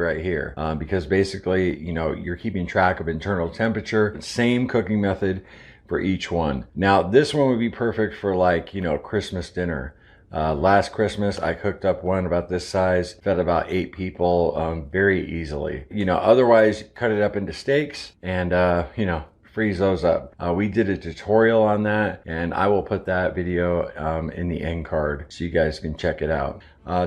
right here, because basically, you know, you're keeping track of internal temperature, same cooking method for each one. Now, this one would be perfect for, like, you know, Christmas dinner. Last Christmas, I cooked up one about this size, fed about 8 people very easily. You know, otherwise, cut it up into steaks and, you know, freeze those up. We did a tutorial on that, and I will put that video in the end card so you guys can check it out.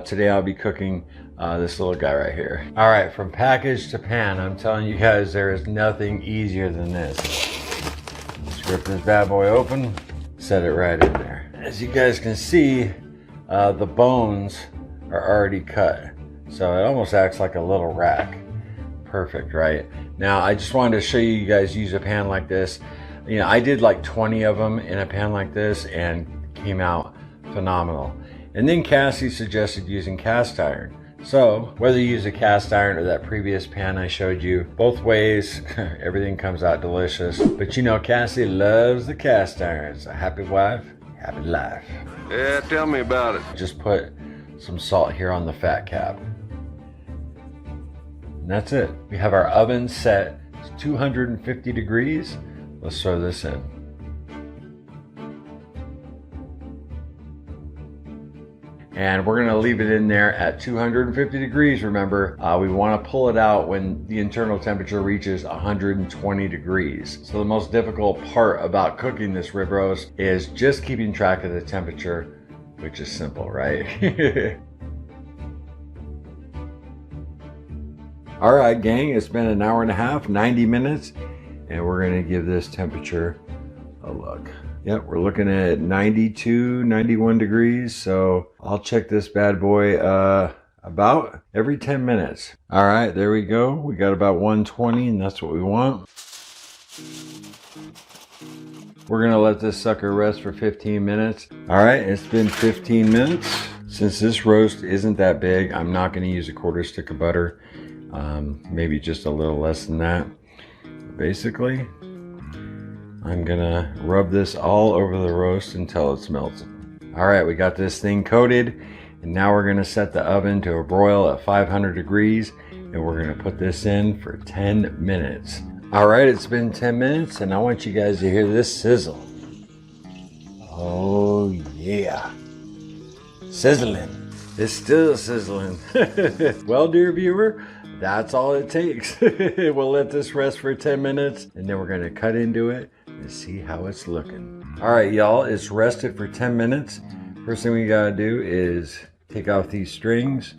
Today I'll be cooking this little guy right here. All right, from package to pan, I'm telling you guys, there is nothing easier than this. Just rip this bad boy open, set it right in there. As you guys can see, the bones are already cut, so it almost acts like a little rack. Perfect, right? Now, I just wanted to show you guys use a pan like this. You know, I did like 20 of them in a pan like this and came out phenomenal. And then Cassie suggested using cast iron. So whether you use a cast iron or that previous pan I showed you, both ways, everything comes out delicious. But you know, Cassie loves the cast irons. A happy wife, happy life. Yeah, tell me about it. Just put some salt here on the fat cap. And that's it. We have our oven set to 250 degrees. Let's throw this in. And we're gonna leave it in there at 250 degrees. Remember, we wanna pull it out when the internal temperature reaches 120 degrees. So the most difficult part about cooking this rib roast is just keeping track of the temperature, which is simple, right? All right, gang, it's been an hour and a half, 90 minutes, and we're gonna give this temperature a look. Yep, we're looking at 92, 91 degrees, so I'll check this bad boy about every 10 minutes. All right, there we go. We got about 120, and that's what we want. We're gonna let this sucker rest for 15 minutes. All right, it's been 15 minutes. Since this roast isn't that big, I'm not gonna use a quarter stick of butter. Maybe just a little less than that. Basically, I'm gonna rub this all over the roast until it's melted. All right, we got this thing coated, and now we're gonna set the oven to a broil at 500 degrees, and we're gonna put this in for 10 minutes. All right, it's been 10 minutes, and I want you guys to hear this sizzle. Oh yeah, sizzling. It's still sizzling. Well, dear viewer, that's all it takes. We'll let this rest for 10 minutes, and then we're gonna cut into it and see how it's looking. All right, y'all, it's rested for 10 minutes. First thing we gotta do is take off these strings.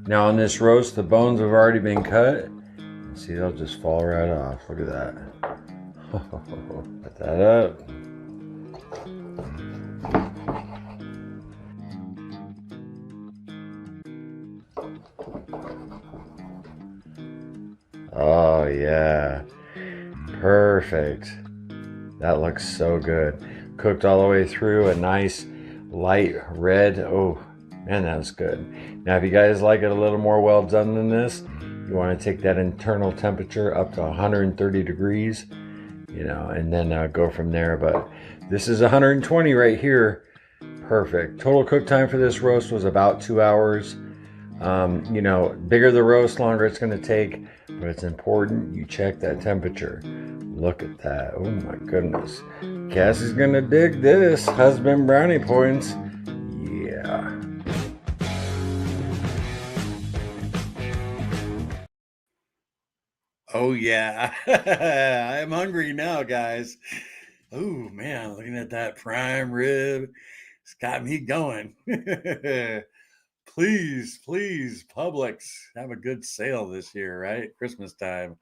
Now on this roast, the bones have already been cut. See, they'll just fall right off. Look at that. Put that up. Oh yeah, perfect. That looks so good. Cooked all the way through, a nice light red. Oh man, that's good. Now if you guys like it a little more well done than this, you want to take that internal temperature up to 130 degrees, you know, and then go from there. But this is 120 right here. Perfect. Total cook time for this roast was about 2 hours. You know, bigger the roast, longer it's going to take, but it's important you check that temperature. Look at that. Oh my goodness. Cassie's going to dig this. Husband brownie points. Yeah. Oh yeah. I'm hungry now, guys. Oh man, looking at that prime rib. It's got me going. Please, Publix, have a good sale this year, right? Christmas time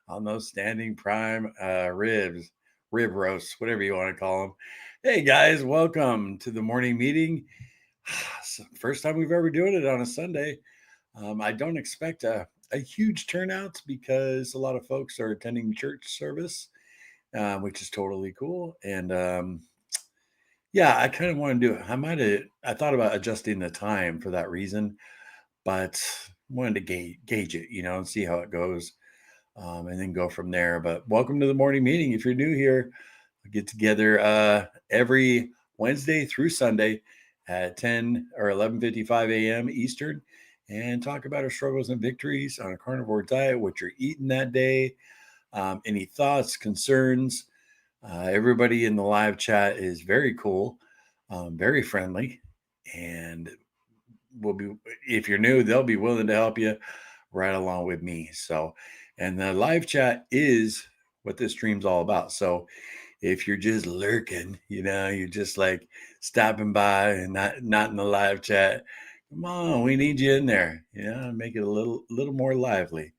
on those standing prime rib roasts, whatever you want to call them. Hey guys, welcome to the morning meeting. First time we've ever doing it on a Sunday. I don't expect a huge turnout because a lot of folks are attending church service, which is totally cool. And yeah, I kind of want to do it. I thought about adjusting the time for that reason, but wanted to gauge it, you know, and see how it goes, and then go from there. But welcome to the morning meeting. If you're new here, we get together every Wednesday through Sunday at 10 or 11:55 a.m. Eastern and talk about our struggles and victories on a carnivore diet, what you're eating that day, any thoughts, concerns. Everybody in the live chat is very cool, very friendly, and will be, if you're new, they'll be willing to help you right along with me. So, and the live chat is what this stream's all about. So if you're just lurking, you're just like stopping by and not in the live chat, come on, we need you in there. Make it a little more lively.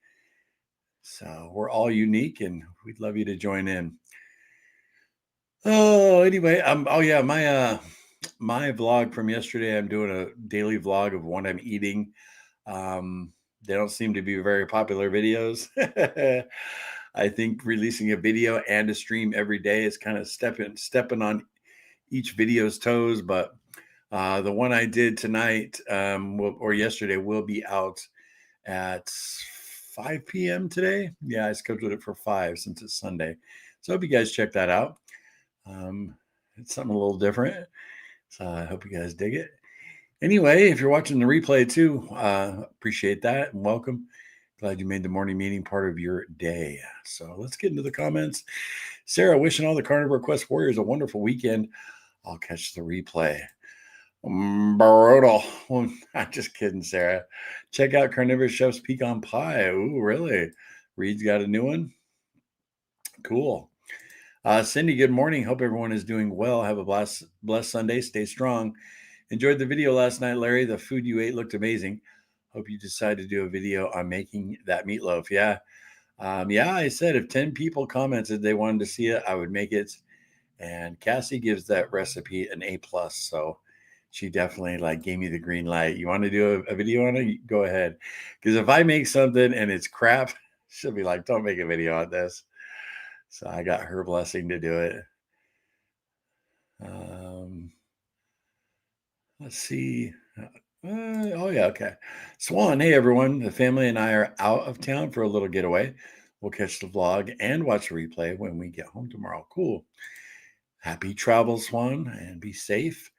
So we're all unique, and we'd love you to join in. Oh, anyway, oh yeah, my vlog from yesterday. I'm doing a daily vlog of what I'm eating. They don't seem to be very popular videos. I think releasing a video and a stream every day is kind of stepping on each video's toes. But the one I did tonight or yesterday will be out at 5 p.m. today. Yeah, I scheduled it for 5 since it's Sunday. So I hope you guys check that out. It's something a little different. So I hope you guys dig it. Anyway, if you're watching the replay too, appreciate that and welcome. Glad you made the morning meeting part of your day. So let's get into the comments. Sarah, wishing all the Carnivore Quest warriors a wonderful weekend. I'll catch the replay. Brutal. Well, I'm just kidding, Sarah. Check out Carnivore Chef's Pecan Pie. Ooh, really? Reed's got a new one? Cool. Cindy, good morning. Hope everyone is doing well. Have a blessed Sunday. Stay strong. Enjoyed the video last night, Larry. The food you ate looked amazing. Hope you decide to do a video on making that meatloaf. Yeah. I said if 10 people commented they wanted to see it, I would make it. And Cassie gives that recipe an A+. So she definitely gave me the green light. You want to do a video on it? Go ahead. Because if I make something and it's crap, she'll be like, don't make a video on this. So I got her blessing to do it. Let's see. Oh, yeah. Okay. Swan, hey, everyone. The family and I are out of town for a little getaway. We'll catch the vlog and watch the replay when we get home tomorrow. Cool. Happy travels, Swan, and be safe.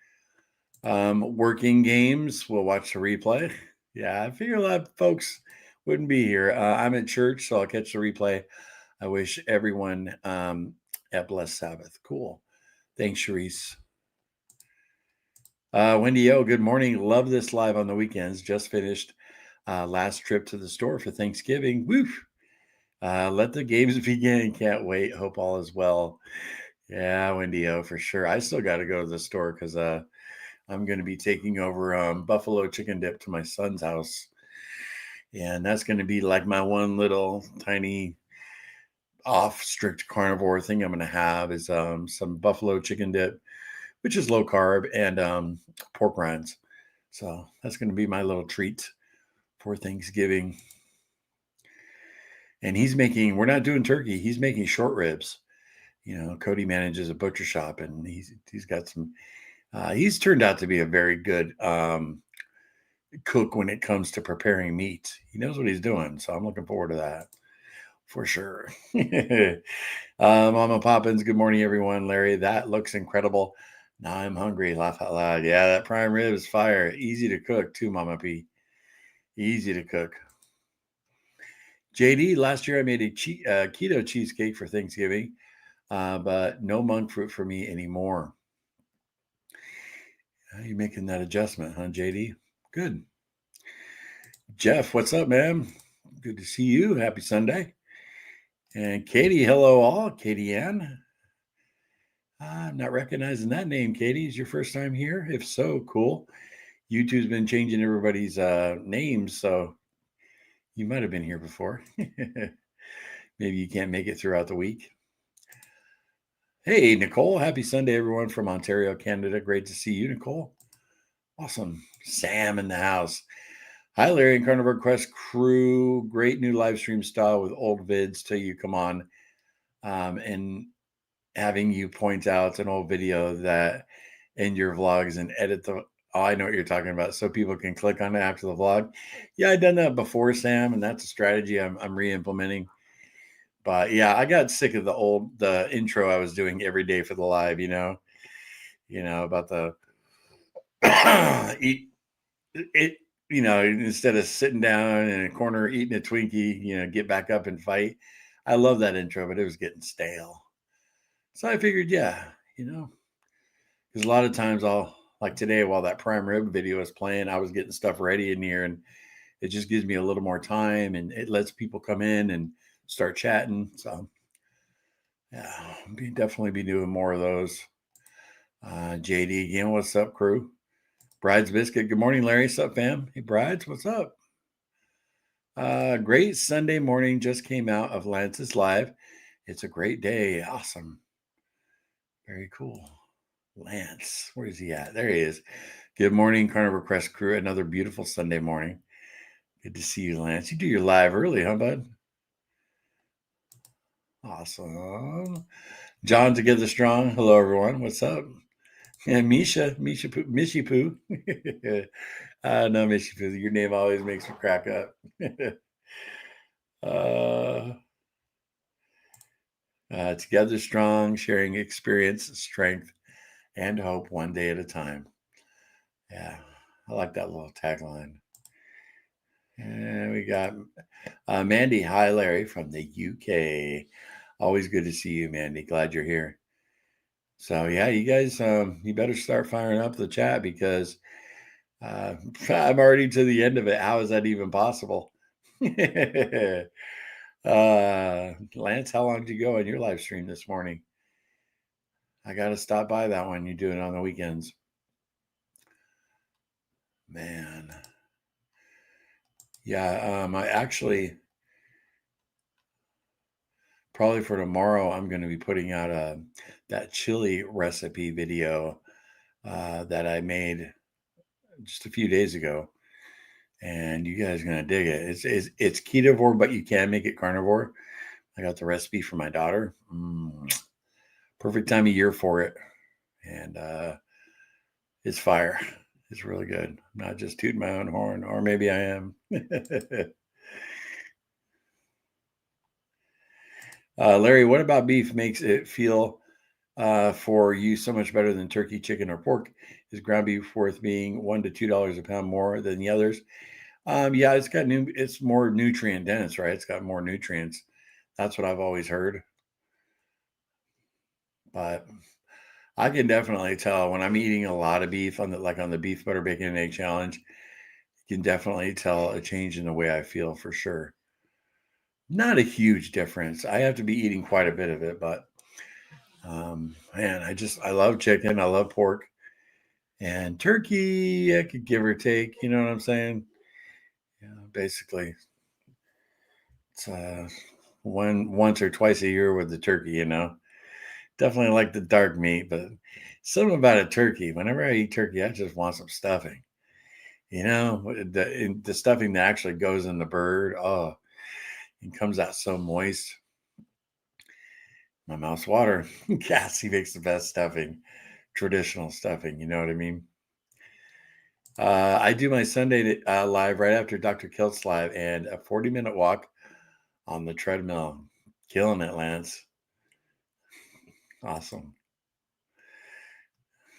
Working games. We'll watch the replay. Yeah, I figure a lot of folks wouldn't be here. I'm at church, so I'll catch the replay. I wish everyone a blessed Sabbath. Cool. Thanks, Sharice. Wendy O, good morning. Love this live on the weekends. Just finished last trip to the store for Thanksgiving. Woo! Let the games begin. Can't wait. Hope all is well. Yeah, Wendy O, for sure. I still got to go to the store because I'm going to be taking over buffalo chicken dip to my son's house. And that's going to be like my one little tiny off strict carnivore thing I'm going to have is some buffalo chicken dip, which is low carb, and pork rinds. So that's going to be my little treat for Thanksgiving. And we're not doing turkey. He's making short ribs. Cody manages a butcher shop, and he's got some, he's turned out to be a very good cook when it comes to preparing meat. He knows what he's doing. So I'm looking forward to that for sure. Mama Poppins, good morning, everyone. Larry, that looks incredible. Now I'm hungry. Laugh out loud. Yeah, that prime rib is fire. Easy to cook too, Mama P. Easy to cook. JD, last year I made a keto cheesecake for Thanksgiving, but no monk fruit for me anymore. You're making that adjustment, huh, JD? Good. Jeff, what's up, man? Good to see you. Happy Sunday. And Katie, hello all. Katie Ann. I'm not recognizing that name, Katie. Is your first time here? If so, cool. YouTube's been changing everybody's names, so you might have been here before. Maybe you can't make it throughout the week. Hey, Nicole. Happy Sunday, everyone from Ontario, Canada. Great to see you, Nicole. Awesome. Sam in the house. Hi, Larry and Carnivore Quest crew. Great new live stream style with old vids till you come on. And having you point out an old video that in your vlogs and edit I know what you're talking about, so people can click on it after the vlog. Yeah, I've done that before, Sam, and that's a strategy I'm re-implementing. But yeah, I got sick of the intro I was doing every day for the live, about the eat it, instead of sitting down in a corner eating a Twinkie, get back up and fight. I love that intro, but it was getting stale. So I figured, because a lot of times like today, while that prime rib video was playing, I was getting stuff ready in here, and it just gives me a little more time, and it lets people come in and start chatting. So yeah, definitely be doing more of those. JD again, what's up, crew? Bride's Biscuit, good morning, Larry. What's up, fam? Hey, Brides, what's up? Great Sunday morning just came out of Lance's live. It's a great day. Awesome. Very cool. Lance, where is he at? There he is. Good morning, Carnivore Quest crew. Another beautiful Sunday morning. Good to see you, Lance. You do your live early, huh, bud? Awesome. John Together Strong. Hello, everyone. What's up? And Mishy Poo. No, Mishy Poo. Your name always makes me crack up. Together strong, sharing experience, strength, and hope one day at a time. Yeah, I like that little tagline. And we got Mandy. Hi, Larry, from the UK. Always good to see you, Mandy. Glad you're here. So yeah, you guys, you better start firing up the chat, because I'm already to the end of it. How is that even possible? Lance, how long did you go on your live stream this morning? I got to stop by that one. You do it on the weekends. Man. Yeah, I actually, probably for tomorrow, I'm going to be putting out that chili recipe video that I made just a few days ago. And you guys are going to dig it. It's ketovore, but you can make it carnivore. I got the recipe for my daughter. Perfect time of year for it. And it's fire. It's really good. I'm not just tooting my own horn, or maybe I am. Larry, what about beef makes it feel for you so much better than turkey, chicken, or pork? Is ground beef worth being $1 to $2 a pound more than the others? Yeah, it's more nutrient dense, right? It's got more nutrients. That's what I've always heard. But I can definitely tell when I'm eating a lot of beef on the beef butter bacon and egg challenge. You can definitely tell a change in the way I feel, for sure. Not a huge difference. I have to be eating quite a bit of it, but man, I love chicken. I love pork, and turkey. I could give or take. You know what I'm saying? Yeah, basically, it's once or twice a year with the turkey. Definitely like the dark meat, but something about a turkey. Whenever I eat turkey, I just want some stuffing. The stuffing that actually goes in the bird. Oh, it comes out so moist. My mouth's watering. Cassie makes the best stuffing, traditional stuffing. You know what I mean? I do my Sunday live right after Dr. Kilt's live, and a 40-minute walk on the treadmill. Killing it, Lance. Awesome.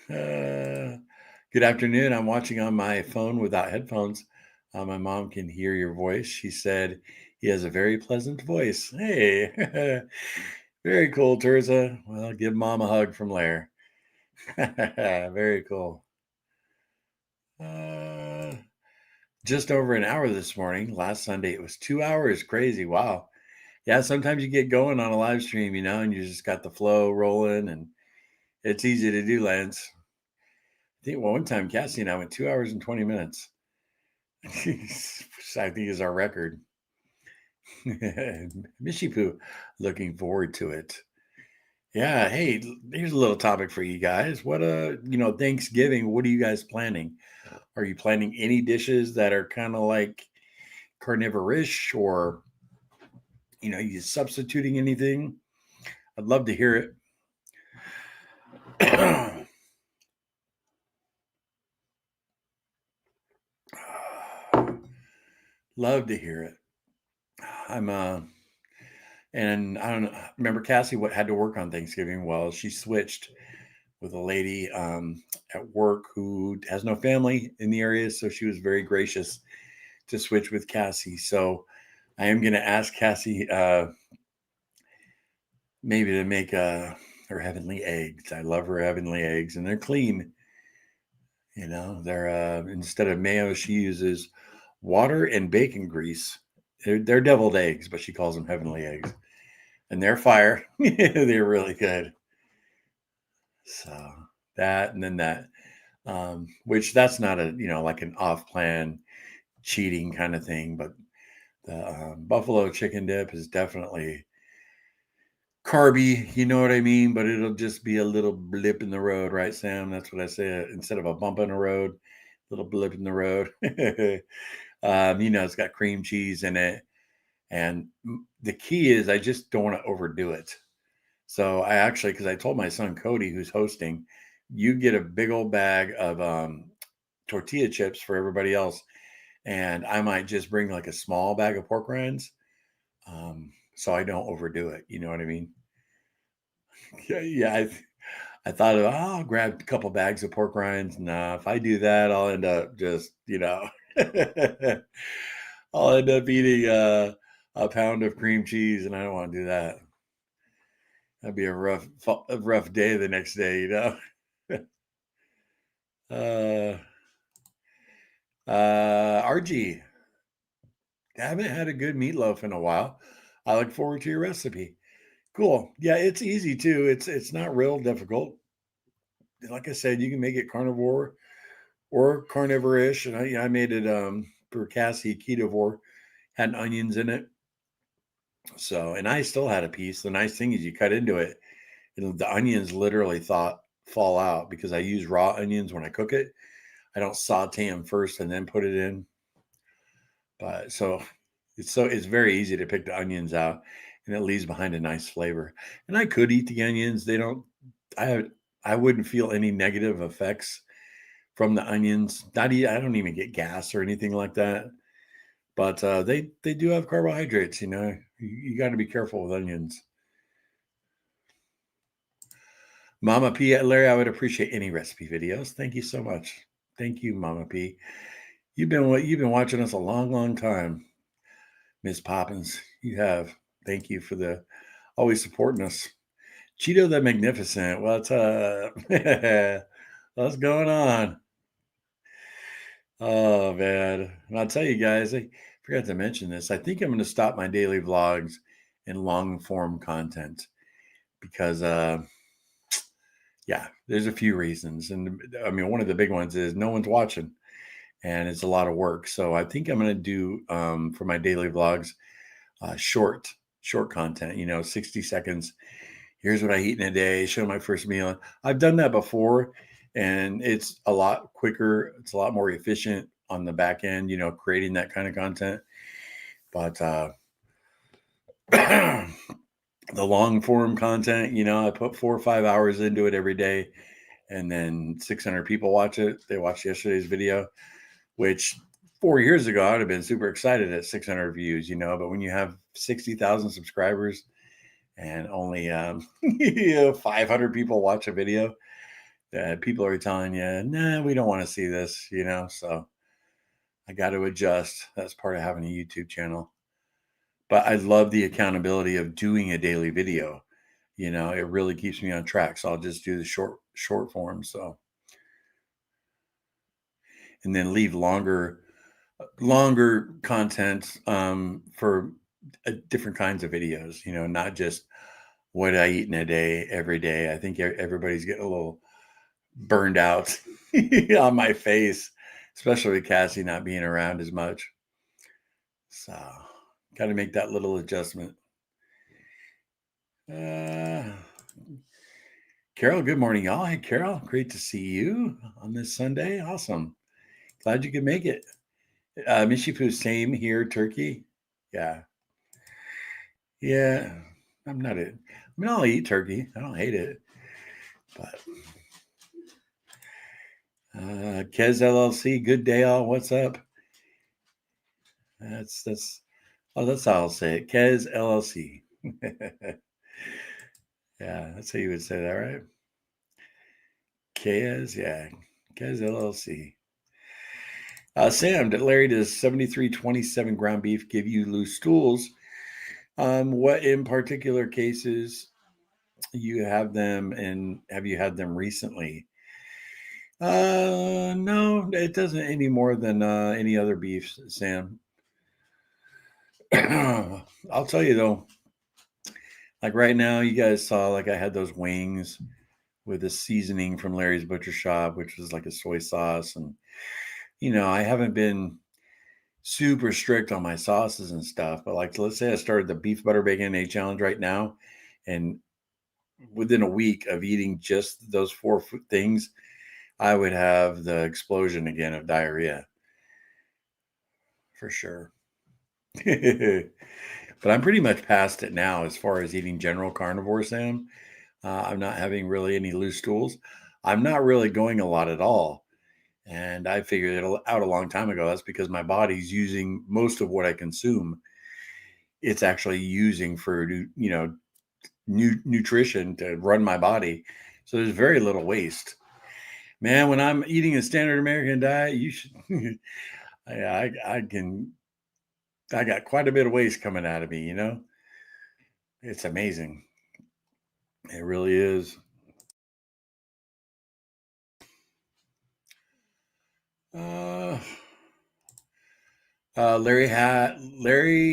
Good afternoon. I'm watching on my phone without headphones. My mom can hear your voice. She said he has a very pleasant voice. Hey, very cool, Terza. Well, give mom a hug from Lair. Very cool. Just over an hour this morning. Last Sunday, it was 2 hours. Crazy. Wow. Yeah, sometimes you get going on a live stream, and you just got the flow rolling, and it's easy to do, Lance. I think one time Cassie and I went 2 hours and 20 minutes. Which I think is our record. Mishipu, looking forward to it. Yeah, hey, here's a little topic for you guys. What Thanksgiving, what are you guys planning? Are you planning any dishes that are kind of like carnivore-ish, or you substituting anything? I'd love to hear it. Love to hear it. And I don't know, remember Cassie had to work on Thanksgiving. Well, she switched with a lady at work who has no family in the area, so she was very gracious to switch with Cassie. So I am going to ask Cassie maybe to make her heavenly eggs. I love her heavenly eggs, and they're clean. They're instead of mayo, she uses water and bacon grease. They're deviled eggs, but she calls them heavenly eggs, and they're fire. They're really good. So that, and then that, which that's not a like an off-plan cheating kind of thing, but the buffalo chicken dip is definitely carby, you know what I mean? But it'll just be a little blip in the road, right, Sam? That's what I say. Instead of a bump in the road, little blip in the road. It's got cream cheese in it. And the key is I just don't want to overdo it. So I actually, because I told my son Cody, who's hosting, you get a big old bag of tortilla chips for everybody else. And I might just bring like a small bag of pork rinds, so I don't overdo it. You know what I mean? Yeah. I thought I'll grab a couple bags of pork rinds. Nah, if I do that, I'll end up just, I'll end up eating a pound of cream cheese, and I don't want to do that. That'd be a rough day the next day. RG, I haven't had a good meatloaf in a while. I look forward to your recipe. Cool. Yeah, it's easy too. It's not real difficult. Like I said, you can make it carnivore or carnivore-ish, and I made it for Cassie ketovore, had onions in it. So, and I still had a piece. The nice thing is you cut into it, and the onions literally fall out because I use raw onions when I cook it. I don't saute them first and then put it in. But it's very easy to pick the onions out, and it leaves behind a nice flavor. And I could eat the onions. They don't. I wouldn't feel any negative effects from the onions. I don't even get gas or anything like that. But they do have carbohydrates. You got to be careful with onions. Mama P, Larry, I would appreciate any recipe videos. Thank you so much. Thank you, Mama P. You've been watching us a long, long time, Miss Poppins. You have. Thank you for the always supporting us. Cheeto the Magnificent. What's up? What's going on? Oh man. And I'll tell you guys, I forgot to mention this. I think I'm going to stop my daily vlogs and long form content because there's a few reasons. And I mean, one of the big ones is no one's watching and it's a lot of work. So I think I'm going to do for my daily vlogs short content, 60 seconds. Here's what I eat in a day, show my first meal. I've done that before and it's a lot quicker. It's a lot more efficient on the back end, creating that kind of content. But the long form content, I put 4 or 5 hours into it every day, and then 600 people watch it. They watched yesterday's video, which 4 years ago, I would have been super excited at 600 views, but when you have 60,000 subscribers and only 500 people watch a video, people are telling you, nah, we don't want to see this, so I got to adjust. That's part of having a YouTube channel. But I love the accountability of doing a daily video. It really keeps me on track. So I'll just do the short form. So, and then leave longer content for different kinds of videos, not just what I eat in a day every day. I think everybody's getting a little burned out on my face, especially with Cassie not being around as much. So got to make that little adjustment. Carol, good morning, y'all. Hey, Carol, great to see you on this Sunday. Awesome. Glad you could make it. Mishifu, same here, turkey. Yeah. Yeah. I'll eat turkey. I don't hate it. But Kez LLC, good day all. What's up? That's how I'll say it. Kez LLC. Yeah, that's how you would say that, right? Kaz, yeah. Kaz LLC. Sam, Larry, does 7327 ground beef give you loose stools? What in particular cases you have them, and have you had them recently? No, it doesn't any more than any other beef, Sam. I'll tell you though, like right now, you guys saw like I had those wings with the seasoning from Larry's Butcher Shop, which was like a soy sauce. And, I haven't been super strict on my sauces and stuff, but like, let's say I started the beef butter bacon egg challenge right now. And within a week of eating just those four things, I would have the explosion again of diarrhea for sure. But I'm pretty much past it now as far as eating general carnivore, Sam. I'm not having really any loose stools. I'm not really going a lot at all. And I figured it out a long time ago. That's because my body's using most of what I consume. It's actually using for, nutrition to run my body. So there's very little waste. Man, when I'm eating a standard American diet, you should, I got quite a bit of waste coming out of me. It's amazing. It really is. Uh, Larry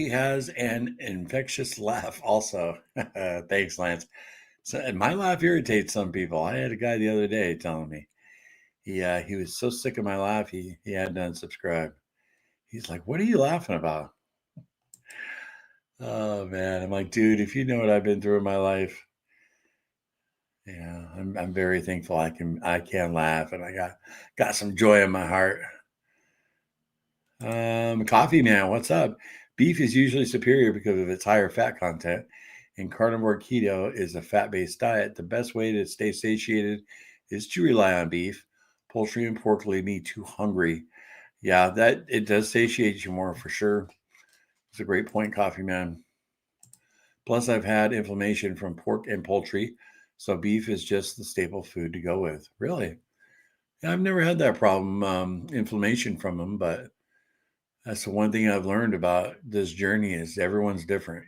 has an infectious laugh. Also, thanks, Lance. So, and my laugh irritates some people. I had a guy the other day telling me he was so sick of my laugh he had to unsubscribe. He's like, "What are you laughing about?" Oh man, I'm like, dude, if you know what I've been through in my life, yeah, I'm very thankful I can laugh, and I got some joy in my heart. Coffee man, what's up? Beef is usually superior because of its higher fat content, and carnivore keto is a fat-based diet. The best way to stay satiated is to rely on beef. Poultry and pork leave me too hungry. Yeah, that it does satiate you more for sure. It's a great point, coffee man. Plus, I've had inflammation from pork and poultry, so beef is just the staple food to go with. Really? Yeah, I've never had that problem, inflammation from them, but that's the one thing I've learned about this journey is everyone's different.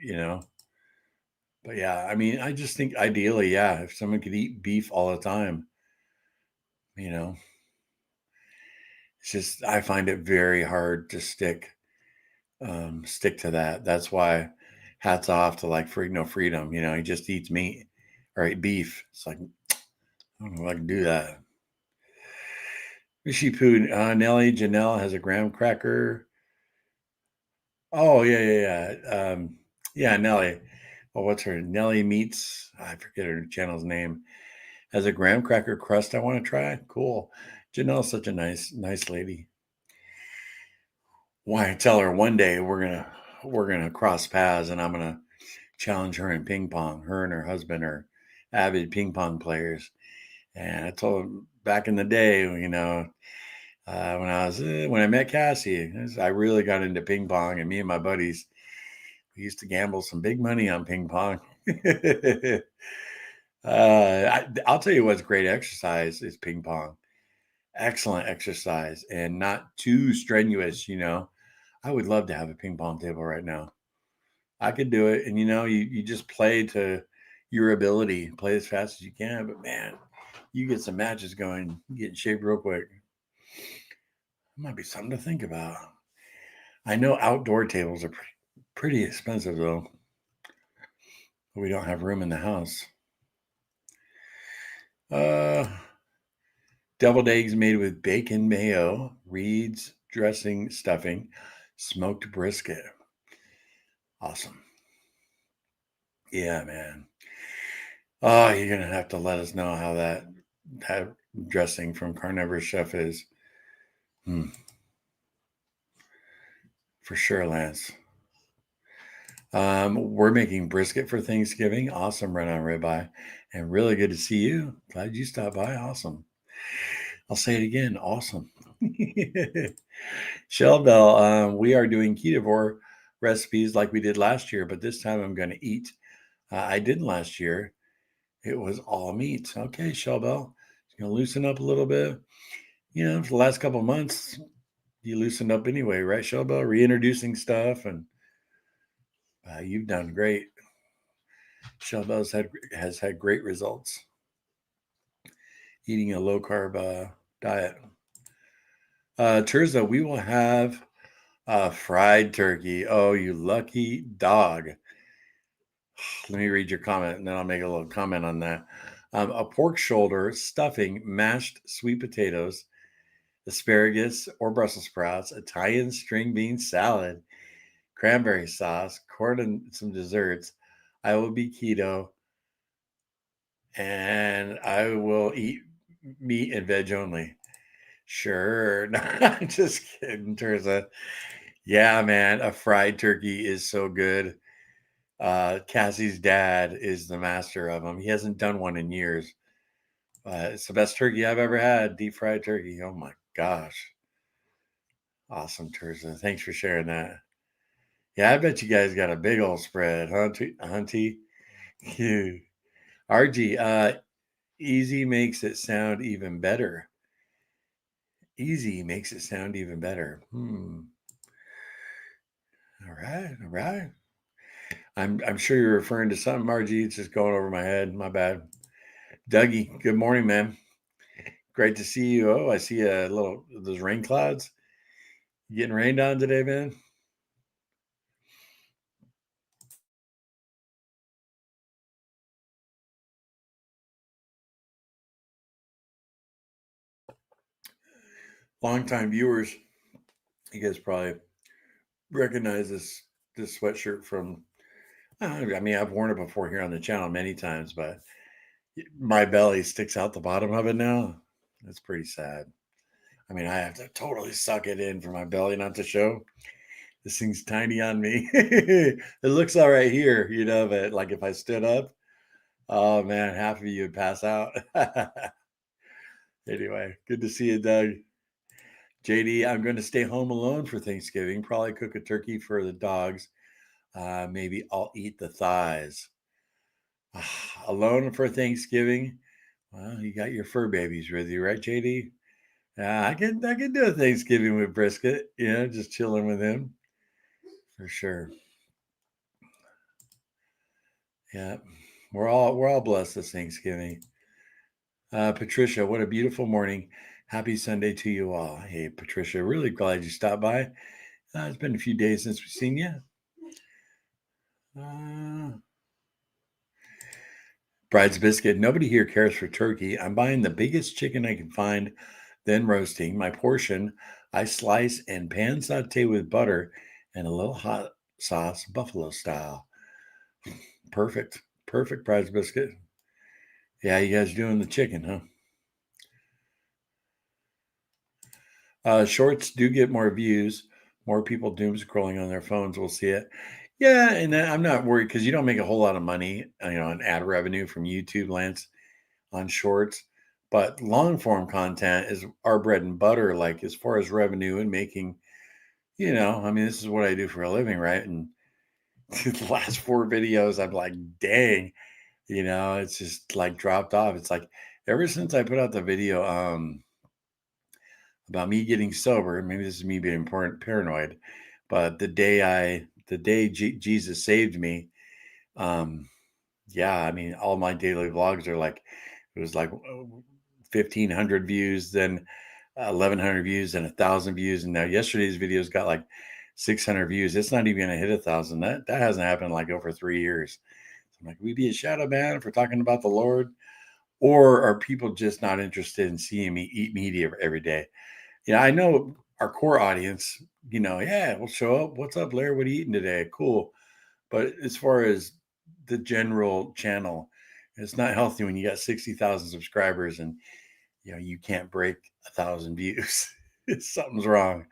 But yeah, I mean, I just think ideally, yeah, if someone could eat beef all the time, you know, it's just I find it very hard to stick to that. That's why hats off to like freedom. He just eats meat or beef. It's like I don't know if I can do that. Rishi Poo, Nelly Janelle has a graham cracker. Oh yeah. Yeah, Nelly. Well, what's her Nelly meets? I forget her channel's name. Has a graham cracker crust I want to try. Cool. Janelle's such a nice lady. Why tell her one day we're gonna cross paths and I'm gonna challenge her in ping pong. Her and her husband are avid ping pong players. And I told him back in the day, when I met Cassie, I really got into ping pong, and me and my buddies we used to gamble some big money on ping pong. I'll tell you what's great exercise is ping pong. Excellent exercise and not too strenuous. I would love to have a ping pong table right now. I could do it, and you just play to your ability, play as fast as you can. But man, you get some matches going, you get in shape real quick. It might be something to think about. I know outdoor tables are pretty expensive though. We don't have room in the house. Uh, Deviled eggs made with bacon, mayo, Reed's dressing, stuffing, smoked brisket. Awesome. Yeah, man. Oh, you're gonna have to let us know how that dressing from Carnivore Chef is. For sure, Lance. We're making brisket for Thanksgiving. Awesome run on ribeye. And really good to see you. Glad you stopped by. Awesome. I'll say it again. Awesome. Shell Bell, we are doing ketovore recipes like we did last year, but this time I'm going to eat. I didn't last year. It was all meat. Okay, Shell Bell. loosen up a little bit. For the last couple of months, you loosened up anyway, right, Shelba? Reintroducing stuff, and you've done great. Shelba's has had great results eating a low carb diet. Terza, we will have fried turkey. Oh, you lucky dog. Let me read your comment, and then I'll make a little comment on that. A pork shoulder, stuffing, mashed sweet potatoes, asparagus or Brussels sprouts, Italian string bean salad, cranberry sauce, corn, and some desserts. I will be keto, and I will eat meat and veg only. Sure. No, I'm just kidding, Teresa. Yeah, man, a fried turkey is so good. Cassie's dad is the master of them. He hasn't done one in years. It's the best turkey I've ever had, deep fried turkey. Oh my gosh. Awesome, Teresa. Thanks for sharing that. Yeah, I bet you guys got a big old spread, huh, Hunty? RG, easy makes it sound even better. Easy makes it sound even better. All right, all right. I'm sure you're referring to something, RG. It's just going over my head. My bad. Dougie, good morning, man. Great to see you. Oh, I see a little those rain clouds. You getting rained on today, man? Longtime viewers, you guys probably recognize this sweatshirt from. I mean, I've worn it before here on the channel many times, but my belly sticks out the bottom of it now. That's pretty sad. I mean, I have to totally suck it in for my belly not to show. This thing's tiny on me. It looks all right here, but like if I stood up, oh man, half of you would pass out. Anyway, good to see you, Doug. JD, I'm going to stay home alone for Thanksgiving. Probably cook a turkey for the dogs. Maybe I'll eat the thighs. Alone for Thanksgiving? Well, you got your fur babies with you, right, JD? Yeah, I can do a Thanksgiving with brisket. Just chilling with him for sure. Yeah, we're all blessed this Thanksgiving. Patricia, what a beautiful morning. Happy Sunday to you all. Hey, Patricia, really glad you stopped by. It's been a few days since we've seen you. Bride's biscuit. Nobody here cares for turkey. I'm buying the biggest chicken I can find, then roasting. My portion, I slice and pan saute with butter and a little hot sauce, buffalo style. Perfect. Perfect Bride's biscuit. Yeah, you guys doing the chicken, huh? Shorts do get more views. More people doom scrolling on their phones will see it. Yeah, and I'm not worried because you don't make a whole lot of money, on ad revenue from YouTube, Lance, on shorts. But long form content is our bread and butter, like as far as revenue and making, I mean, this is what I do for a living, right? And the last 4 videos, I'm like, dang, it's just like dropped off. It's like ever since I put out the video about me getting sober, maybe this is me being paranoid, but Jesus saved me, yeah, I mean, all my daily vlogs are like, it was like 1,500 views, then 1,100 views, then 1,000 views, and now yesterday's videos got like 600 views. It's not even gonna hit 1,000. That hasn't happened like over 3 years. So I'm like, we be a shadow man for talking about the Lord, or are people just not interested in seeing me eat meat every day? I know our core audience. Yeah, we'll show up. What's up, Larry? What are you eating today? Cool. But as far as the general channel, it's not healthy when you got 60,000 subscribers and you can't break 1,000 views. Something's wrong.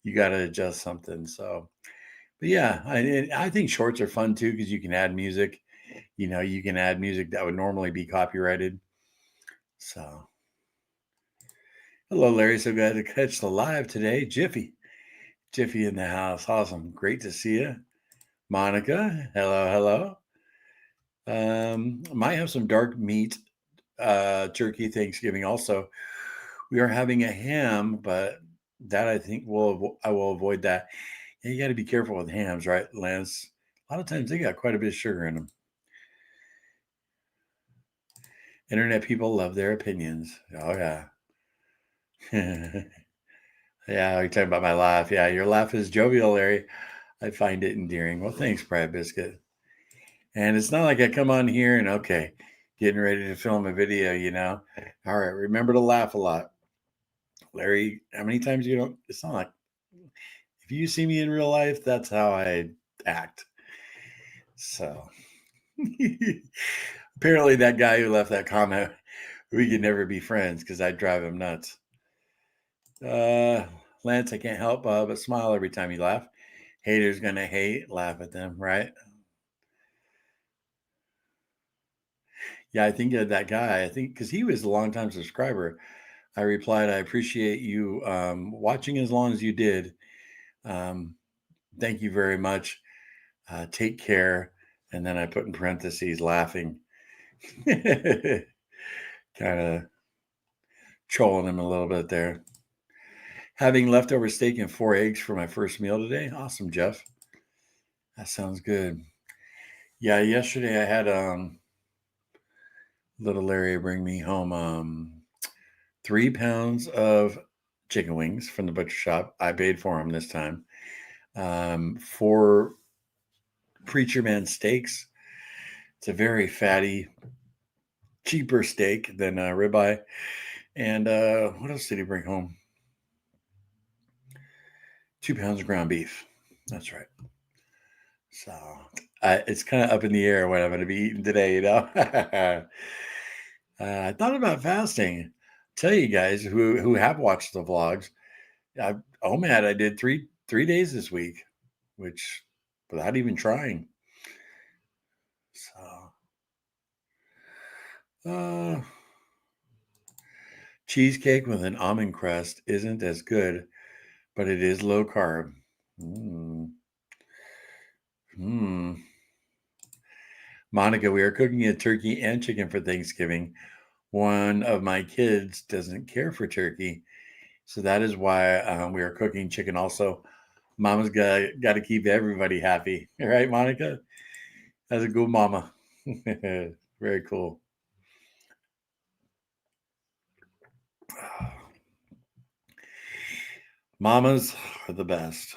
You got to adjust something. So, but yeah, I think shorts are fun too because you can add music. You can add music that would normally be copyrighted. So, hello, Larry. So glad to catch the live today. Jiffy in the house. Awesome. Great to see you. Monica, hello. Might have some dark meat turkey Thanksgiving also. We are having a ham, but that I think I will avoid that. Yeah, you got to be careful with hams, right, Lance? A lot of times they got quite a bit of sugar in them. Internet people love their opinions. Oh yeah. Yeah, you're talking about my laugh. Yeah, your laugh is jovial, Larry. I find it endearing. Well, thanks, Brad Biscuit. And it's not like I come on here and okay, getting ready to film a video, you know. All right, remember to laugh a lot. Larry, how many times you don't it's not like if you see me in real life, that's how I act. So apparently that guy who left that comment, we could never be friends because I'd drive him nuts. Lance, I can't help but smile every time you laugh. Haters gonna hate, laugh at them, right? Yeah, I think that guy, I think because he was a longtime subscriber, I replied, I appreciate you watching as long as you did. Um, thank you very much. Take care. And then I put in parentheses laughing, kind of trolling him a little bit there. Having leftover steak and 4 eggs for my first meal today. Awesome, Jeff. That sounds good. Yeah, yesterday I had little Larry bring me home 3 pounds of chicken wings from the butcher shop. I paid for them this time. 4 Preacher Man steaks. It's a very fatty, cheaper steak than ribeye. And what else did he bring home? 2 pounds of ground beef. That's right. So it's kind of up in the air what I'm going to be eating today, you know. I thought about fasting. Tell you guys who have watched the vlogs, OMAD, I did three days this week, which without even trying. So, cheesecake with an almond crust isn't as good, but it is low carb. Monica, we are cooking a turkey and chicken for Thanksgiving. One of my kids doesn't care for turkey, so that is why we are cooking chicken also. Mama's got to keep everybody happy, right, Monica? That's a good mama. Very cool. Mamas are the best.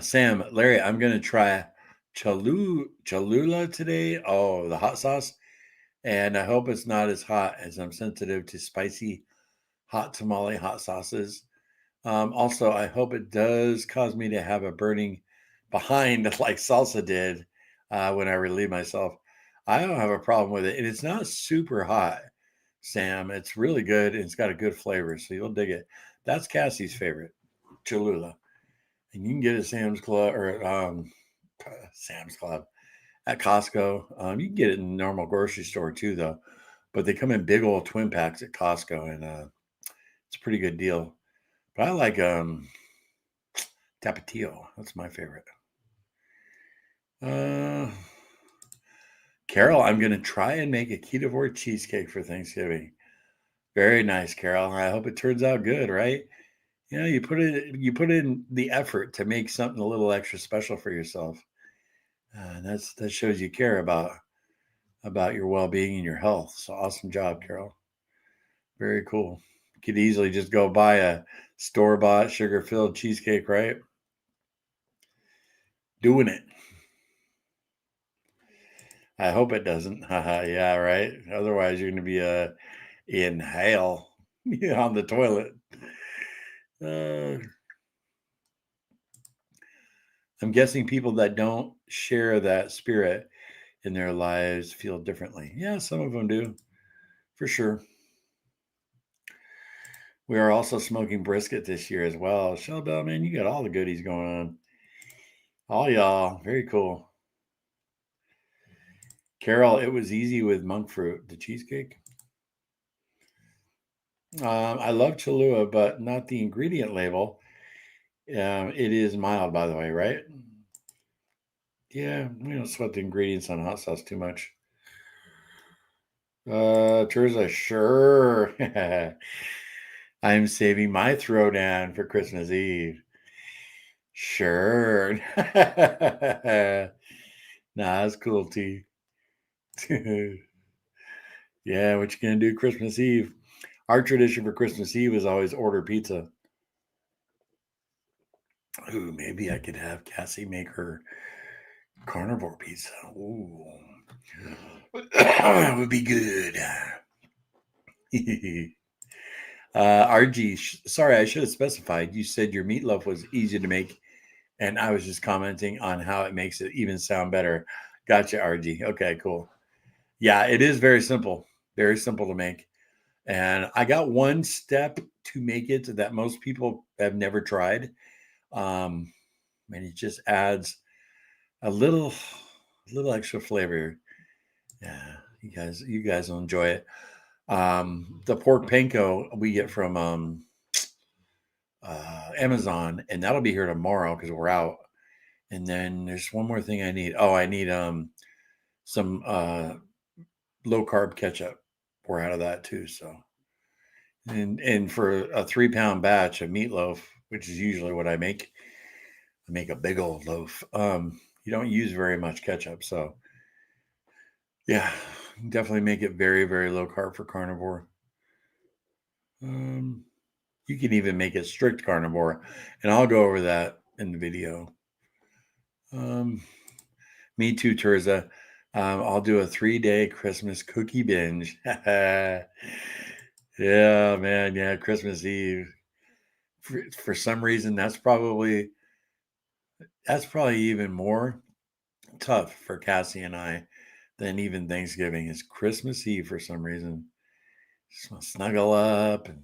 Sam, Larry, I'm going to try Cholula today. Oh, the hot sauce. And I hope it's not as hot as I'm sensitive to spicy hot tamale hot sauces. Also, I hope it does cause me to have a burning behind like salsa did when I relieve myself. I don't have a problem with it. And it's not super hot, Sam. It's really good. And it's got a good flavor. So you'll dig it. That's Cassie's favorite, Cholula. And you can get it at Sam's Club or Sam's Club at Costco. You can get it in the normal grocery store too, though. But they come in big old twin packs at Costco, and it's a pretty good deal. But I like Tapatio. That's my favorite. Carol, I'm going to try and make a ketovore cheesecake for Thanksgiving. Very nice, Carol. I hope it turns out good, right? You know, you put in the effort to make something a little extra special for yourself. That shows you care about your well-being and your health. So awesome job, Carol. Very cool. You could easily just go buy a store-bought sugar-filled cheesecake, right? Doing it. I hope it doesn't. Yeah, right. Otherwise, you're going to be in hell on the toilet. I'm guessing people that don't share that spirit in their lives feel differently. Yeah, some of them do, for sure. We are also smoking brisket this year as well. Shellbell, man, you got all the goodies going on. All y'all, very cool. Carol, it was easy with monk fruit, the cheesecake. I love Cholula, but not the ingredient label. It is mild, by the way, right? Yeah, we don't sweat the ingredients on hot sauce too much. Terza, sure. I'm saving my throwdown for Christmas Eve. Sure. Nah, that's cool, T. Yeah, what you gonna do Christmas Eve? Our tradition for Christmas Eve is always order pizza. Ooh, maybe I could have Cassie make her carnivore pizza. Ooh. That would be good. RG, sorry, I should have specified. You said your meatloaf was easy to make, and I was just commenting on how it makes it even sound better. Gotcha, RG. Okay, cool. Yeah, it is very simple to make. And I got one step to make it that most people have never tried. And it just adds a little extra flavor. Yeah, you guys will enjoy it. The pork panko we get from Amazon, and that'll be here tomorrow because we're out. And then there's one more thing I need. Oh, I need some low carb ketchup. We're out of that too. So and for a 3-pound batch of meatloaf, which is usually what I make a big old loaf. You don't use very much ketchup, so yeah, definitely make it very, very low carb for carnivore. You can even make it strict carnivore, and I'll go over that in the video. Me too, Terza. I'll do a 3-day Christmas cookie binge. Yeah, man. Yeah, Christmas Eve. For some reason, that's probably even more tough for Cassie and I than even Thanksgiving. Is Christmas Eve for some reason. Just want to snuggle up and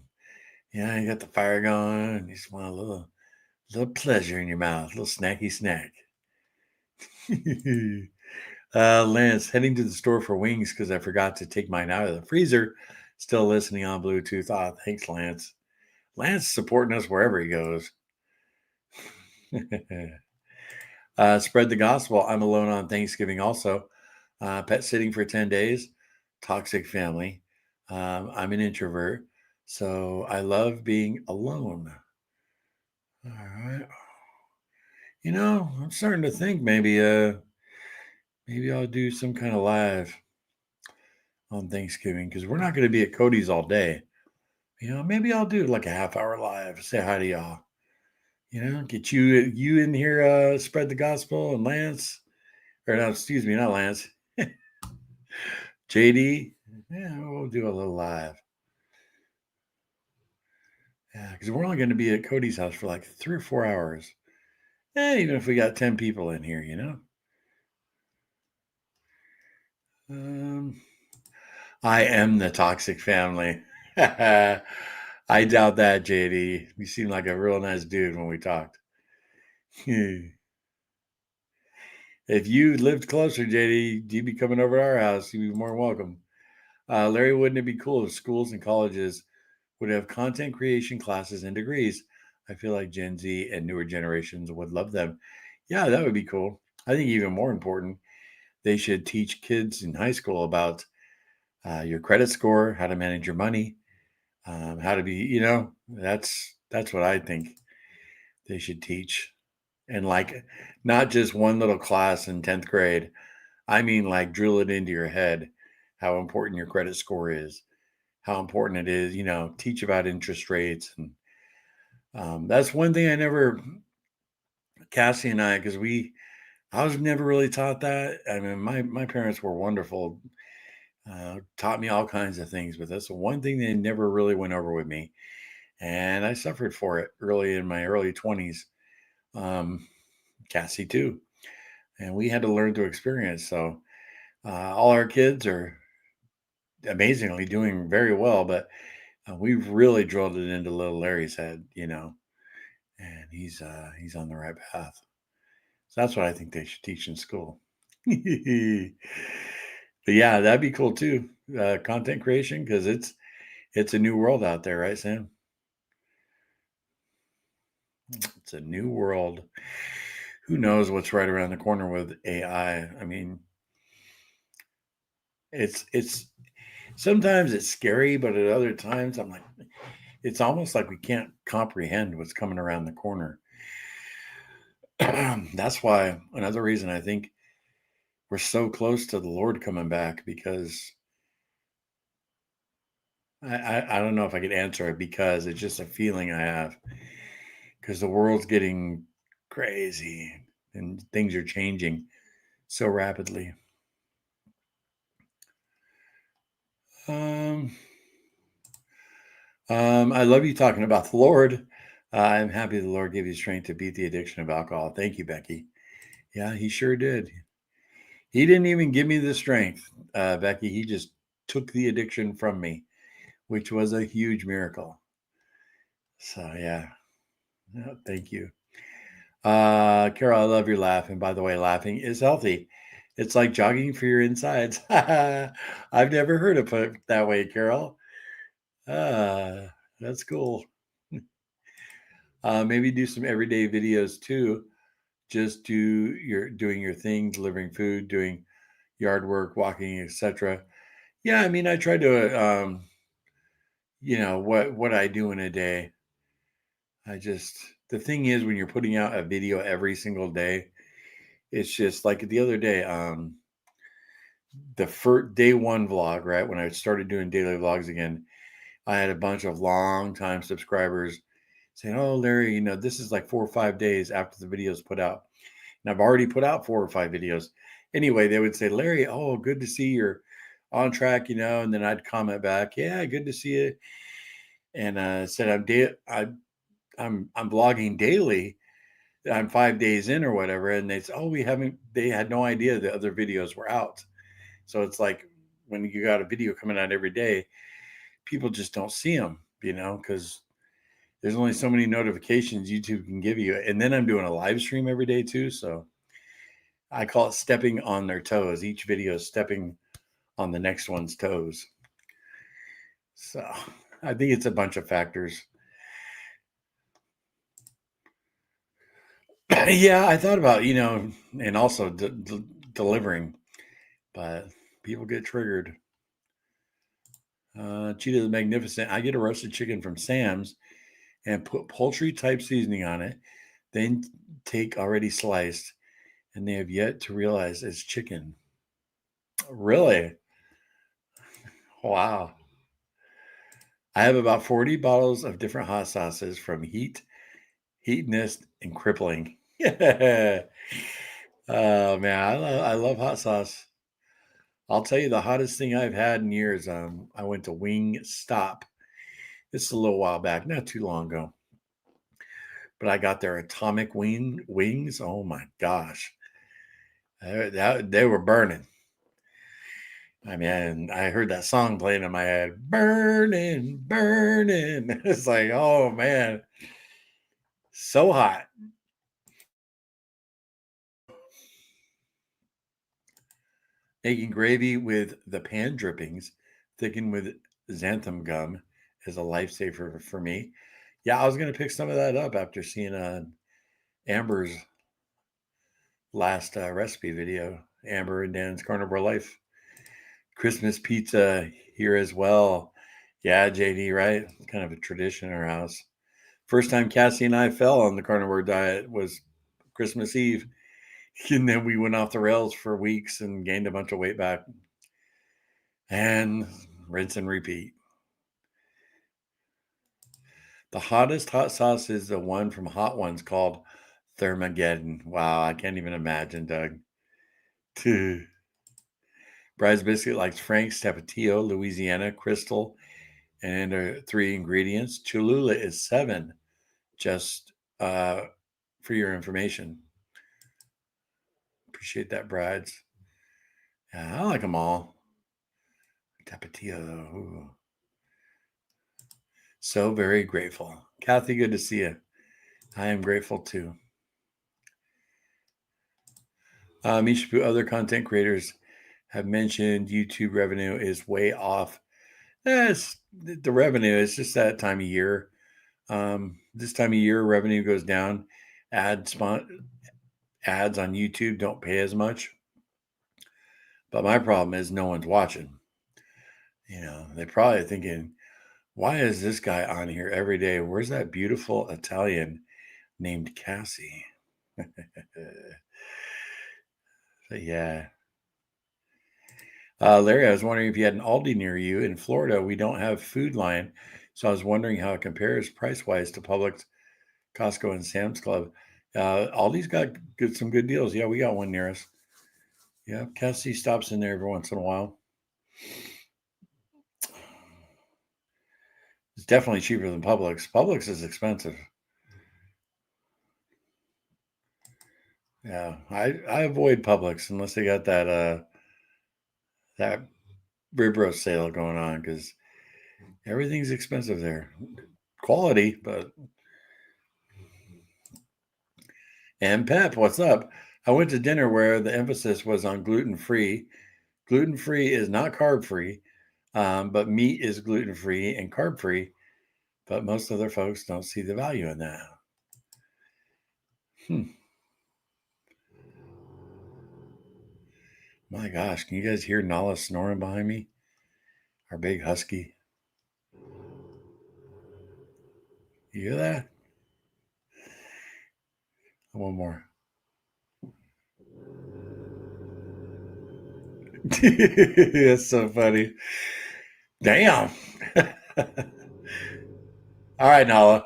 you got the fire going and you just want a little pleasure in your mouth, a little snacky snack. Lance, heading to the store for wings because I forgot to take mine out of the freezer. Still listening on Bluetooth. Oh, thanks, Lance. Lance supporting us wherever he goes. Spread the gospel. I'm alone on Thanksgiving also. Pet sitting for 10 days. Toxic family. I'm an introvert, so I love being alone. All right. I'm starting to think maybe I'll do some kind of live on Thanksgiving because we're not going to be at Cody's all day. Maybe I'll do like a half-hour live. Say hi to y'all. Get you in here, spread the gospel, and Lance, or no, excuse me, not Lance, JD. Yeah, we'll do a little live. Yeah, because we're only going to be at Cody's house for like 3 or 4 hours. Even if we got 10 people in here, I am the toxic family. I doubt that, JD. You seem like a real nice dude when we talked. If you lived closer, JD, you'd be coming over to our house. You'd be more than welcome. Larry, wouldn't it be cool if schools and colleges would have content creation classes and degrees? I feel like Gen Z and newer generations would love them. Yeah, that would be cool. I think even more important, they should teach kids in high school about your credit score, how to manage your money, how to be, that's what I think they should teach. And like not just one little class in 10th grade. I mean, like drill it into your head how important your credit score is, how important it is, teach about interest rates. And that's one thing Cassie and I, because I was never really taught that. I mean, my parents were wonderful, taught me all kinds of things, but that's the one thing they never really went over with me. And I suffered for it early in my early 20s. Cassie too. And we had to learn to experience. So all our kids are amazingly doing very well, but we've really drilled it into little Larry's head, and he's on the right path. So that's what I think they should teach in school. But yeah, that'd be cool too. Content creation, because it's a new world out there, right, Sam? It's a new world. who knows what's right around the corner with AI? I mean, it's sometimes it's scary, but at other times I'm like, it's almost like we can't comprehend what's coming around the corner. That's why another reason I think we're so close to the Lord coming back, because I don't know if I could answer it, because it's just a feeling I have, because the world's getting crazy and things are changing so rapidly. Um, I love you talking about the Lord. I'm happy the Lord gave you strength to beat the addiction of alcohol. Thank you, Becky. Yeah, he sure did. He didn't even give me the strength, Becky. He just took the addiction from me, which was a huge miracle. So, yeah, thank you. Carol, I love your laugh. And by the way, laughing is healthy. It's like jogging for your insides. I've never heard it put that way, Carol. That's cool. Maybe do some everyday videos too. Just doing your thing, delivering food, doing yard work, walking, etc. Yeah, I mean, I try to, what I do in a day. The thing is, when you're putting out a video every single day, it's just like the other day, the first day one vlog, right? When I started doing daily vlogs again, I had a bunch of long time subscribers saying, "Oh, Larry, this is like 4 or 5 days after the video's put out." And I've already put out 4 or 5 videos. Anyway, they would say, "Larry, oh, good to see you're on track," and then I'd comment back, "Yeah, good to see you." And said, I'm blogging daily. I'm 5 days in or whatever. And they said, "Oh, they had no idea the other videos were out." So it's like when you got a video coming out every day, people just don't see them, because there's only so many notifications YouTube can give you. And then I'm doing a live stream every day too. So I call it stepping on their toes. Each video is stepping on the next one's toes. So I think it's a bunch of factors. Yeah, I thought about, and also delivering, but people get triggered. Cheetah the Magnificent. I get a roasted chicken from Sam's and put poultry type seasoning on it, then take already sliced, and they have yet to realize it's chicken. Really? Wow. I have about 40 bottles of different hot sauces from Heatness, and Crippling. Oh man, I love hot sauce. I'll tell you the hottest thing I've had in years. I went to Wing Stop. This is a little while back, not too long ago. But I got their atomic wings. Oh my gosh, they were burning. I mean, I heard that song playing in my head, burning, burning. It's like, oh man, so hot. Making gravy with the pan drippings, thickened with xanthan gum, is a lifesaver for me. Yeah, I was going to pick some of that up after seeing Amber's last recipe video, Amber and Dan's Carnivore Life. Christmas pizza here as well. Yeah, JD, right? It's kind of a tradition in our house. First time Cassie and I fell on the carnivore diet was Christmas Eve. And then we went off the rails for weeks and gained a bunch of weight back. And rinse and repeat. The hottest hot sauce is the one from Hot Ones called Thermageddon. Wow, I can't even imagine, Doug. Bryce Biscuit likes Frank's, Tapatio, Louisiana, Crystal, and 3 ingredients. Cholula is 7, just for your information. Appreciate that, Brides. Yeah, I like them all. Tapatio, though. Ooh. So very grateful. Kathy, good to see you. I am grateful too. Mishapu, other content creators have mentioned YouTube revenue is way off. It's the revenue. It's just that time of year. This time of year, revenue goes down. ads on YouTube don't pay as much. But my problem is no one's watching. They're probably thinking, why is this guy on here every day? Where's that beautiful Italian named Cassie? But yeah. Larry, I was wondering if you had an Aldi near you. In Florida, we don't have Food Line. So I was wondering how it compares price-wise to Publix, Costco, and Sam's Club. Aldi's got some good deals. Yeah, we got one near us. Yeah, Cassie stops in there every once in a while. It's definitely cheaper than Publix. Publix is expensive. Yeah, I avoid Publix unless they got that rib roast sale going on because everything's expensive there. Quality, but. And Pep, what's up? I went to dinner where the emphasis was on gluten free. Gluten free is not carb free, but meat is gluten free and carb free. But most other folks don't see the value in that. My gosh, can you guys hear Nala snoring behind me? Our big husky. You hear that? One more. That's so funny. Damn. All right, Nala.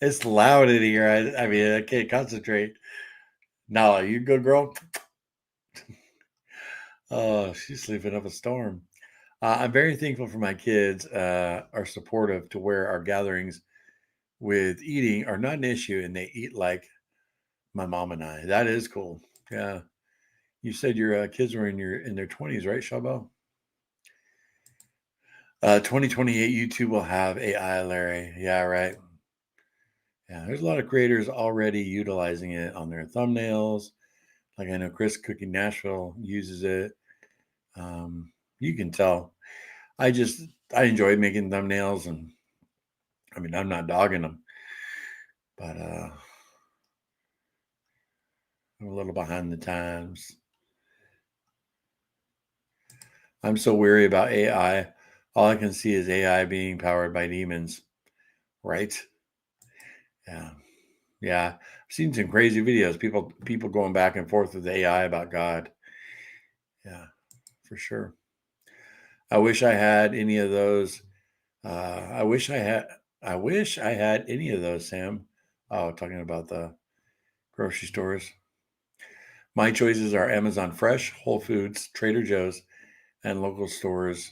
It's loud in here. I mean, I can't concentrate. Nala, you good girl? Oh, she's sleeping up a storm. I'm very thankful for my kids are supportive to where our gatherings with eating are not an issue and they eat like my mom and I. That is cool. Yeah. You said your kids were in their 20s, right, Shabo? 2028 YouTube will have AI, Larry. Yeah, right. Yeah, there's a lot of creators already utilizing it on their thumbnails. Like I know Chris Cooking Nashville uses it. You can tell. I enjoy making thumbnails, and I mean I'm not dogging them, but I'm a little behind the times. I'm so weary about AI. All I can see is AI being powered by demons, right? Yeah, yeah. I've seen some crazy videos. People going back and forth with AI about God. Yeah, for sure. I wish I had any of those. I wish I had. I wish I had any of those, Sam. Oh, talking about the grocery stores. My choices are Amazon Fresh, Whole Foods, Trader Joe's, and local stores,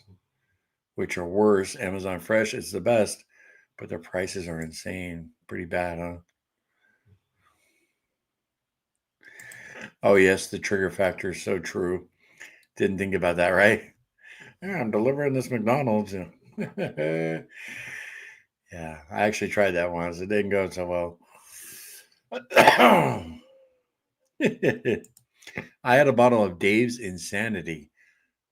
which are worse. Amazon Fresh is the best, but their prices are insane. Pretty bad, huh? Oh, yes, the trigger factor is so true. Didn't think about that, right? Yeah, I'm delivering this McDonald's. Yeah, I actually tried that once. It didn't go so well. I had a bottle of Dave's Insanity.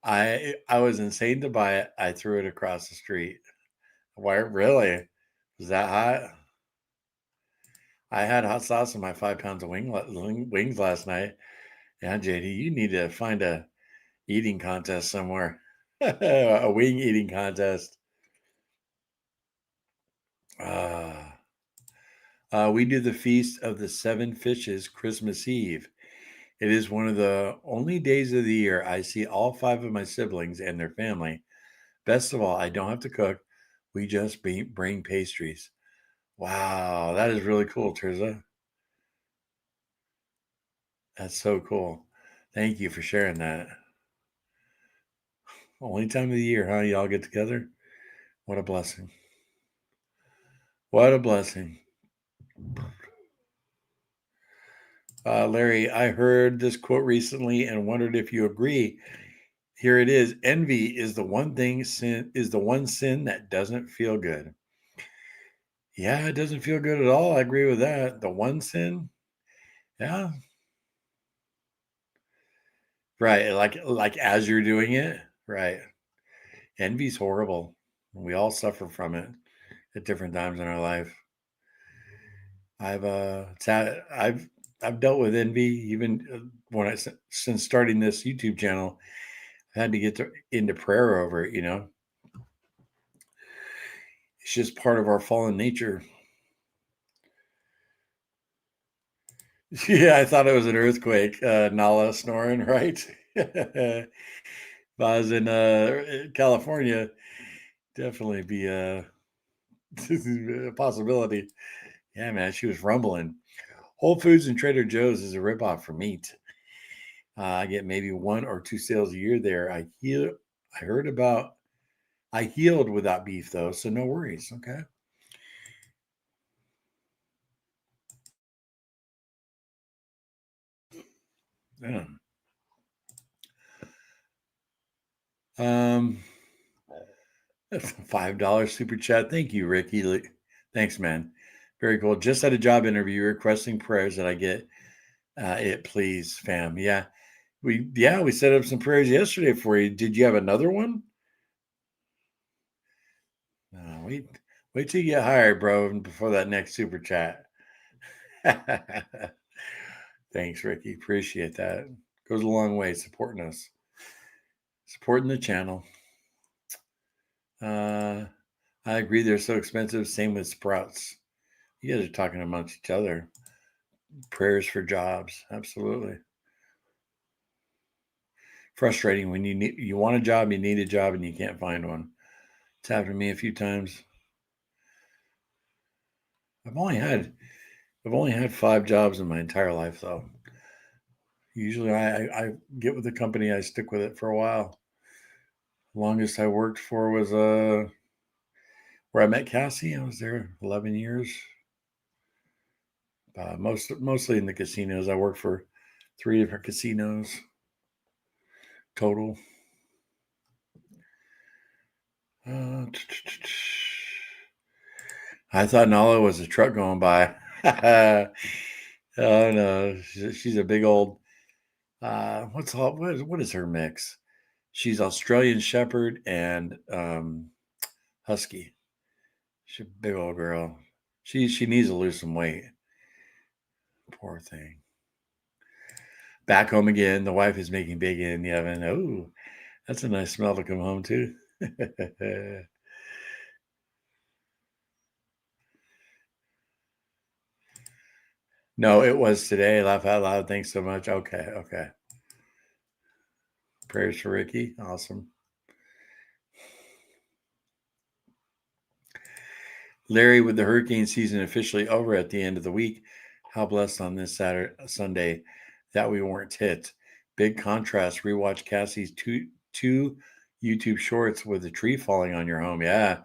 I was insane to buy it. I threw it across the street. Why? Really? Was that hot? I had hot sauce in my 5 pounds of wings last night. Yeah, JD, you need to find a eating contest somewhere. A wing eating contest. We do the Feast of the Seven Fishes Christmas Eve. It is one of the only days of the year I see all 5 of my siblings and their family. Best of all, I don't have to cook. We just bring pastries. Wow, that is really cool, Terza. That's so cool. Thank you for sharing that. Only time of the year, huh? Y'all get together? What a blessing. What a blessing. Larry, I heard this quote recently and wondered if you agree. Here it is. Envy is the one sin that doesn't feel good. Yeah, it doesn't feel good at all. I agree with that. The one sin. Yeah. Right. Like as you're doing it. Right. Envy's horrible. We all suffer from it at different times in our life. I've I've dealt with envy even since starting this YouTube channel. I had to get into prayer over it. It's just part of our fallen nature. Yeah, I thought it was an earthquake. Nala snoring, right? If I was in California, definitely be a possibility. Yeah, man, she was rumbling. Whole Foods and Trader Joe's is a ripoff for meat. I get maybe 1 or 2 sales a year there. I heard about. I healed without beef though, so no worries. Okay. Yeah. Um, $5 super chat. Thank you, Ricky. Thanks, man. Very cool. Just had a job interview requesting prayers that I get it, please, fam. Yeah, we set up some prayers yesterday for you. Did you have another one? Wait till you get hired, bro, before that next super chat. Thanks, Ricky. Appreciate that. Goes a long way supporting us, supporting the channel. I agree they're so expensive. Same with sprouts. You guys are talking amongst each other. Prayers for jobs. Absolutely. Frustrating when you want a job, you need a job, and you can't find one. It's happened to me a few times. I've only had 5 jobs in my entire life, though. Usually, I get with the company, I stick with it for a while. Longest I worked for was where I met Cassie. I was there 11 years. Mostly in the casinos. I worked for 3 different casinos total. I thought Nala was a truck going by. Oh no, she's a big old. What is her mix? She's Australian Shepherd and Husky. She's a big old girl. She needs to lose some weight. Poor thing. Back home again. The wife is making bacon in the oven. Oh, that's a nice smell to come home to. No, it was today. Laugh out loud. Thanks so much. Okay. Prayers for Ricky. Awesome. Larry, with the hurricane season officially over at the end of the week, how blessed on this Sunday that we weren't hit. Big contrast. Rewatch Cassie's two YouTube shorts with the tree falling on your home. Yeah,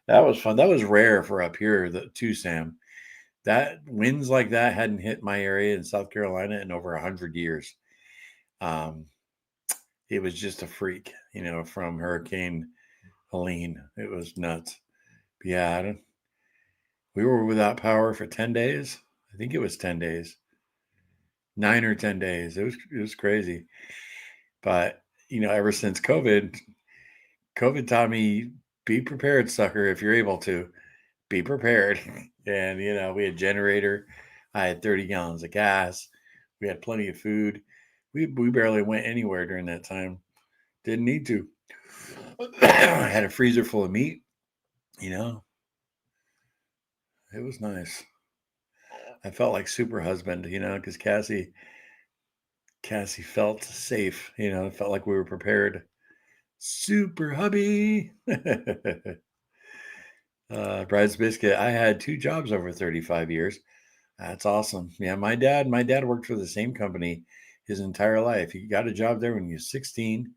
that was fun. That was rare for up here, too, Sam. That winds like that hadn't hit my area in South Carolina in over 100 years. It was just a freak, from Hurricane Helene. It was nuts. But yeah, we were without power for 10 days. I think it was 10 days. 9 or 10 days. It was crazy. But, ever since COVID taught me, be prepared, sucker, if you're able to. Be prepared. And, we had generator. I had 30 gallons of gas. We had plenty of food. We barely went anywhere during that time. Didn't need to. I had a freezer full of meat. It was nice. I felt like super husband, because Cassie felt safe, felt like we were prepared. Super hubby. Bride's Biscuit. I had 2 jobs over 35 years. That's awesome. Yeah, my dad worked for the same company his entire life. He got a job there when he was 16.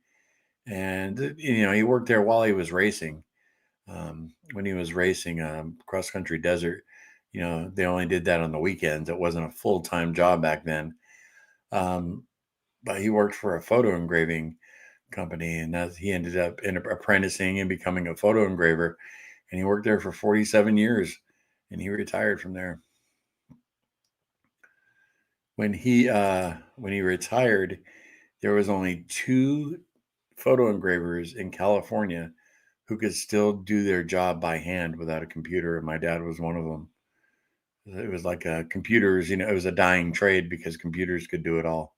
And, he worked there while he was racing. When he was racing cross country desert, they only did that on the weekends. It wasn't a full-time job back then. But he worked for a photo engraving company, and he ended up apprenticing and becoming a photo engraver. And he worked there for 47 years, and he retired from there. When he retired, there was only 2 photo engravers in California who could still do their job by hand without a computer, and my dad was one of them. It was like computers, it was a dying trade because computers could do it all.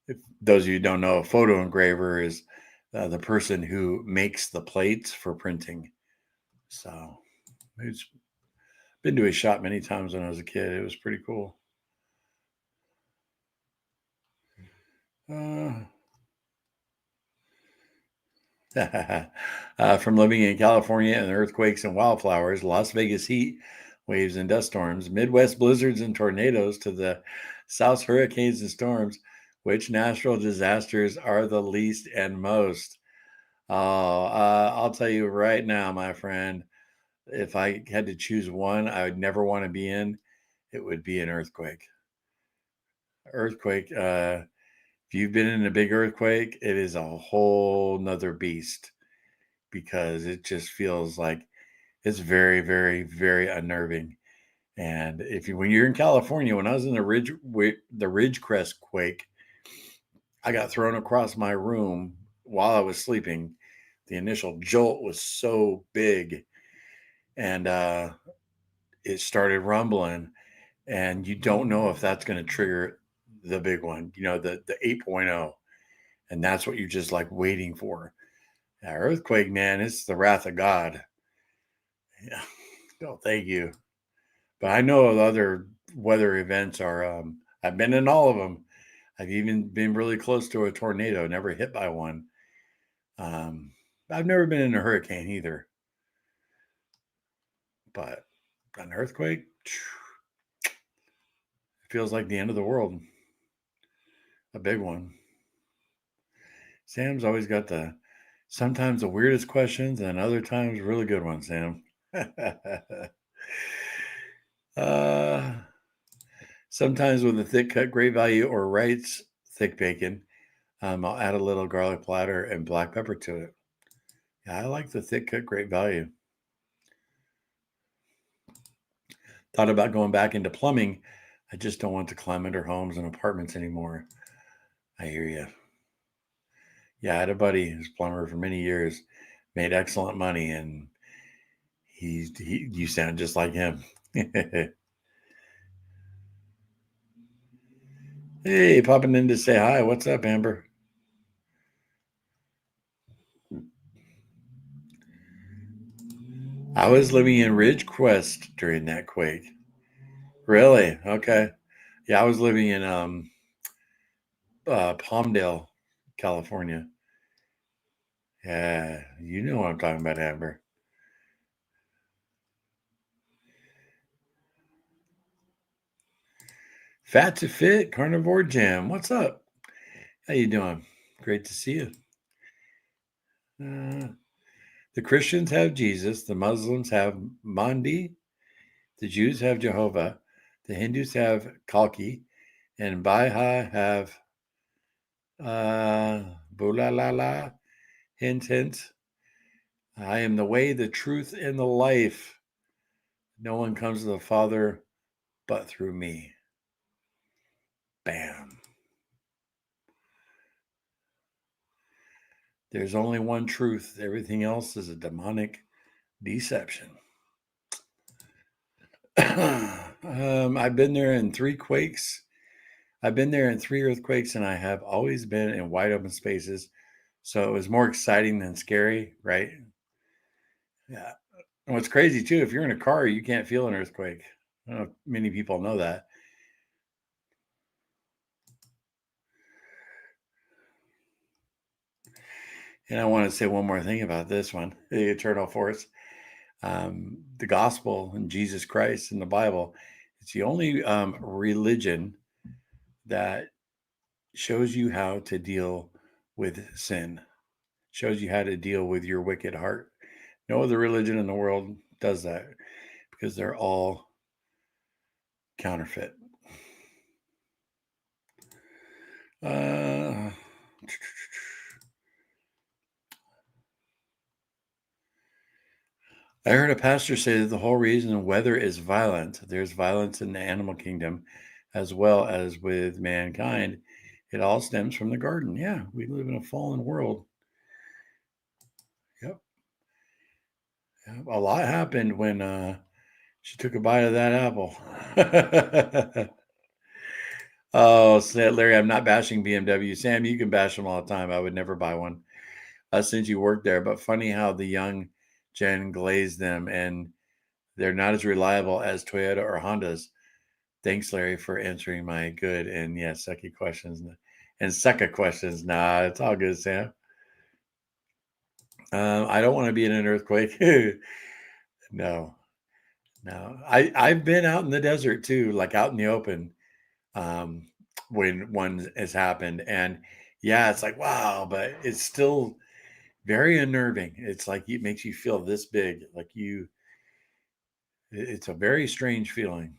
If those of you who don't know, a photo engraver is the person who makes the plates for printing. So it's been to his shop many times when I was a kid. It was pretty cool. From living in California and earthquakes and wildflowers, Las Vegas heat waves and dust storms, Midwest blizzards and tornadoes, to the South hurricanes and storms, which natural disasters are the least and most? Oh, I'll tell you right now, my friend, if I had to choose one I would never want to be in, it would be an earthquake. If you've been in a big earthquake, it is a whole nother beast because it just feels like it's very, very, very unnerving. And when you're in California, when I was in the Ridgecrest quake, I got thrown across my room while I was sleeping. The initial jolt was so big, and it started rumbling, and you don't know if that's going to trigger the big one, the 8.0, and that's what you're just like waiting for. That earthquake, man, it's the wrath of God. Yeah. Oh, thank you. But I know the other weather events are, I've been in all of them. I've even been really close to a tornado, never hit by one. I've never been in a hurricane either. But an earthquake, it feels like the end of the world. A big one. Sam's always got sometimes the weirdest questions and other times really good ones, Sam. Sometimes with a thick cut great value or Wright's thick bacon, I'll add a little garlic powder and black pepper to it. Yeah, I like the thick cut great value. Thought about going back into plumbing. I just don't want to climb under homes and apartments anymore. I hear you. Yeah, I had a buddy who's a plumber for many years, made excellent money, and you sound just like him. Hey, popping in to say hi. What's up, Amber? I was living in Ridgecrest during that quake. Really? Okay. Yeah, I was living in Palmdale, California. Yeah, you know what I'm talking about, Amber. Fat to Fit Carnivore Jam. What's up? How you doing? Great to see you. The Christians have Jesus. The Muslims have Mandi. The Jews have Jehovah. The Hindus have Kalki. And Baha'i have Bulalala. Hint, hint. I am the way, the truth, and the life. No one comes to the Father but through me. Bam. There's only one truth. Everything else is a demonic deception. I've been there in 3 quakes. I've been there in 3 earthquakes, and I have always been in wide open spaces. So it was more exciting than scary, right? Yeah. And what's crazy too, if you're in a car, you can't feel an earthquake. I don't know if many people know that. And I want to say one more thing about this one, the eternal force. The gospel and Jesus Christ in the Bible, it's the only religion that shows you how to deal with sin, shows you how to deal with your wicked heart. No other religion in the world does that because they're all counterfeit. I heard a pastor say that the whole reason weather is violent, there's violence in the animal kingdom as well as with mankind. It all stems from the garden. Yeah, we live in a fallen world. Yep. A lot happened when She took a bite of that apple. Oh, Larry, I'm not bashing BMW. Sam, you can bash them all the time. I would never buy one since you work there. But funny how the young gen glaze them and they're not as reliable as Toyota or Hondas. Thanks, Larry, for answering my good and sucky questions and sucka questions. Nah, it's all good, Sam. I don't want to be in an earthquake. No. I've been out in the desert too, like out in the open, um, when one has happened, and it's like wow, but it's still very unnerving. It's like it makes you feel this big, like you. It's a very strange feeling.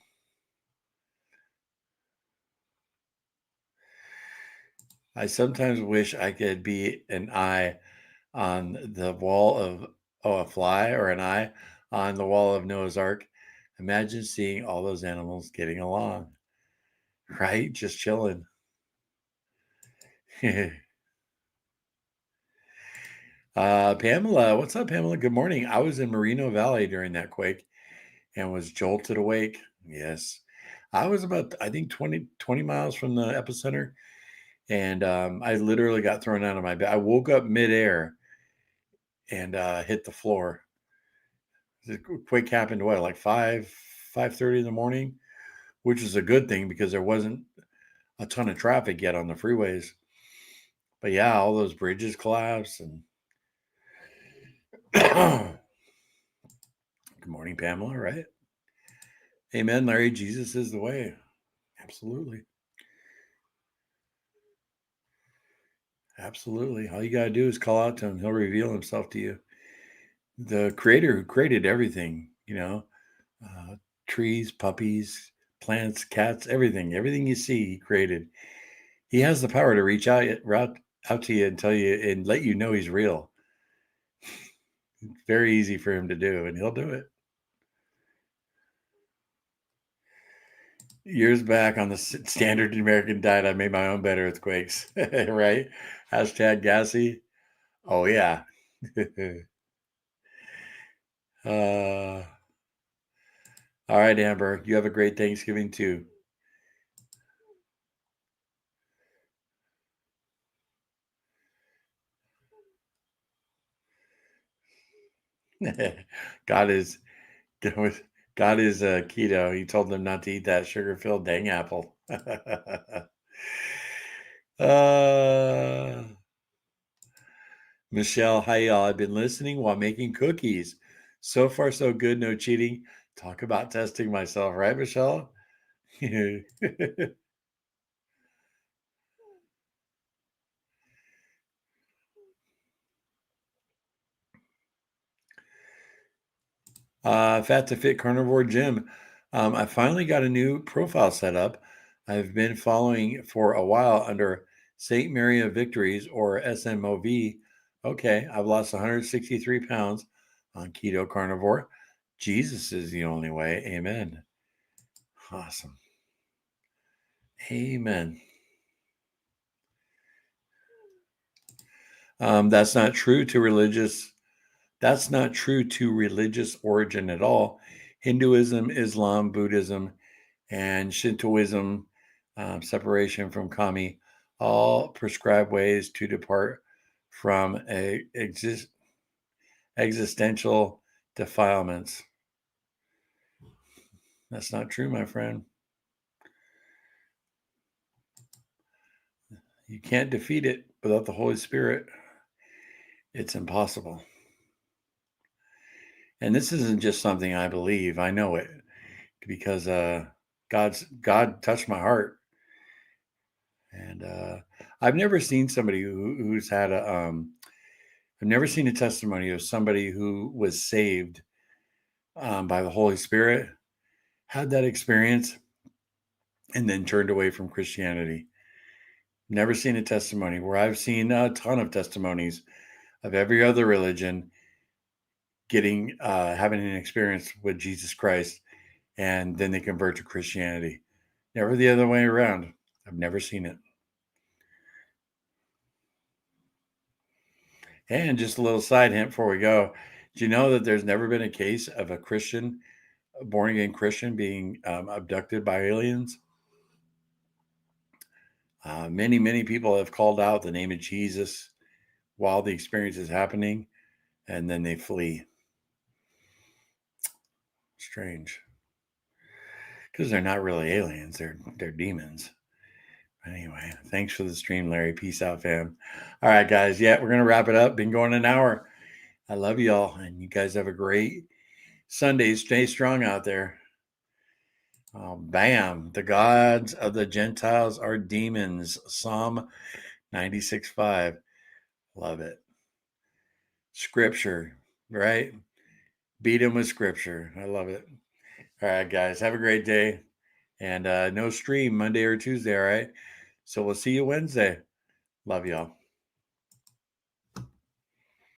I sometimes wish I could be an eye on the wall of a fly or an eye on the wall of Noah's Ark. Imagine seeing all those animals getting along, right? Just chilling. Pamela, what's up, Pamela? Good morning. I was in Moreno Valley during that quake and was jolted awake. Yes. I was about, I think, 20 miles from the epicenter. And I literally got thrown out of my bed. I woke up midair and hit the floor. The quake happened, what, like 5:30 in the morning, which is a good thing because there wasn't a ton of traffic yet on the freeways. But yeah, all those bridges collapsed. And good morning, Pamela, right? Amen, Larry. Jesus is the way. Absolutely. Absolutely. All you got to do is call out to him. He'll reveal himself to you. The creator who created everything, uh, trees, puppies, plants, cats, everything you see, he created. He has the power to reach out to you and tell you and let you know he's real. It's very easy for him to do, and he'll do it. Years back on the standard American diet, I made my own bed earthquakes, right? Hashtag gassy. Oh, yeah. All right, Amber, you have a great Thanksgiving too. God is God is keto. He told them not to eat that sugar-filled dang apple. uh, Michelle, hi y'all. I've been listening while making cookies. So far, so good. No cheating. Talk about testing myself, right, Michelle? Fat to Fit Carnivore Gym. I finally got a new profile set up. I've been following for a while under St. Mary of Victories or SMOV. Okay, I've lost 163 pounds on keto carnivore. Jesus is the only way. Amen. Awesome. Amen. That's not true to religious. That's not true to religious origin at all. Hinduism, Islam, Buddhism, and Shintoism, separation from kami, all prescribe ways to depart from existential defilements. That's not true, my friend. You can't defeat it without the Holy Spirit. It's impossible. And this isn't just something I believe. I know it because God touched my heart. And I've never seen somebody who's had I've never seen a testimony of somebody who was saved by the Holy Spirit, had that experience, and then turned away from Christianity. Never seen a testimony where I've seen a ton of testimonies of every other religion getting having an experience with Jesus Christ, and then they convert to Christianity. Never the other way around. I've never seen it. And just a little side hint before we go. Do you know that there's never been a case of a Christian born again Christian being abducted by aliens. Many people have called out the name of Jesus while the experience is happening, and then they flee. Strange, because they're not really aliens; they're demons. Anyway, thanks for the stream, Larry. Peace out, fam. All right, guys. Yeah, we're gonna wrap it up. Been going an hour. I love y'all, and you guys have a great Sunday. Stay strong out there. Bam. The gods of the Gentiles are demons. Psalm 96:5. Love it. Scripture, right? Beat him with scripture. I love it. All right, guys. Have a great day. And no stream Monday or Tuesday, all right? So we'll see you Wednesday. Love y'all.